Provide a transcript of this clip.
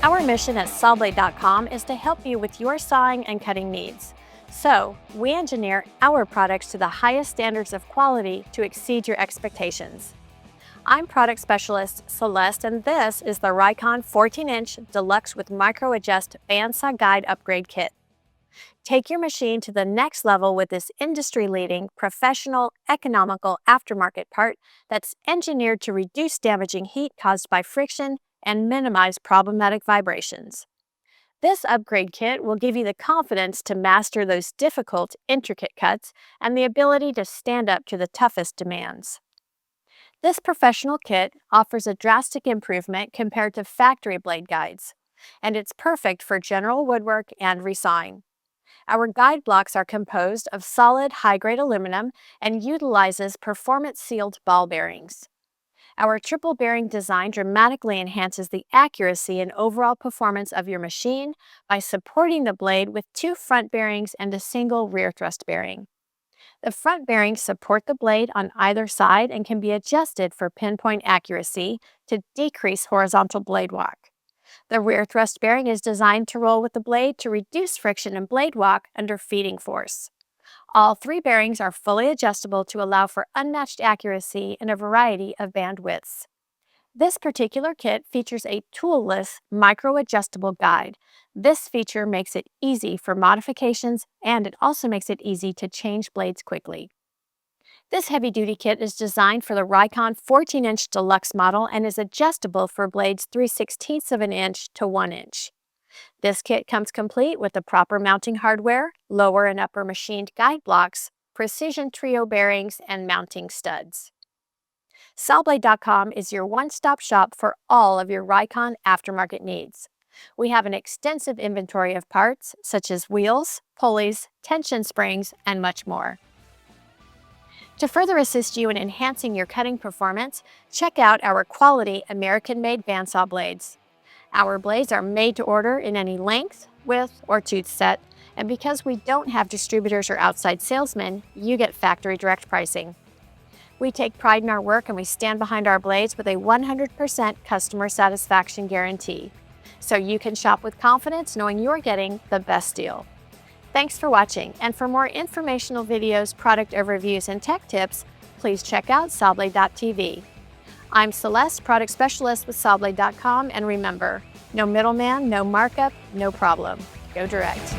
Our mission at Sawblade.com is to help you with your sawing and cutting needs. So, we engineer our products to the highest standards of quality to exceed your expectations. I'm product specialist Celeste, and this is the Rikon 14-inch Deluxe with Micro Adjust Bandsaw Guide Upgrade Kit. Take your machine to the next level with this industry-leading, professional, economical aftermarket part that's engineered to reduce damaging heat caused by friction and minimize problematic vibrations. This upgrade kit will give you the confidence to master those difficult, intricate cuts and the ability to stand up to the toughest demands. This professional kit offers a drastic improvement compared to factory blade guides, and it's perfect for general woodwork and resawing. Our guide blocks are composed of solid, high-grade aluminum and utilizes performance-sealed ball bearings. Our triple bearing design dramatically enhances the accuracy and overall performance of your machine by supporting the blade with two front bearings and a single rear thrust bearing. The front bearings support the blade on either side and can be adjusted for pinpoint accuracy to decrease horizontal blade walk. The rear thrust bearing is designed to roll with the blade to reduce friction and blade walk under feeding force. All three bearings are fully adjustable to allow for unmatched accuracy in a variety of band widths. This particular kit features a tool-less, micro-adjustable guide. This feature makes it easy for modifications, and it also makes it easy to change blades quickly. This heavy-duty kit is designed for the Rikon 14-inch Deluxe model and is adjustable for blades 3/16 of an inch to 1 inch. This kit comes complete with the proper mounting hardware, lower and upper machined guide blocks, precision trio bearings, and mounting studs. Sawblade.com is your one-stop shop for all of your Rikon aftermarket needs. We have an extensive inventory of parts such as wheels, pulleys, tension springs, and much more. To further assist you in enhancing your cutting performance, check out our quality American-made bandsaw blades. Our blades are made to order in any length, width, or tooth set, and because we don't have distributors or outside salesmen, you get factory direct pricing. We take pride in our work and we stand behind our blades with a 100% customer satisfaction guarantee, so you can shop with confidence knowing you're getting the best deal. Thanks for watching, and for more informational videos, product overviews, and tech tips, please check out Sawblade.tv. I'm Celeste, product specialist with Sawblade.com, and remember, no middleman, no markup, no problem. Go direct.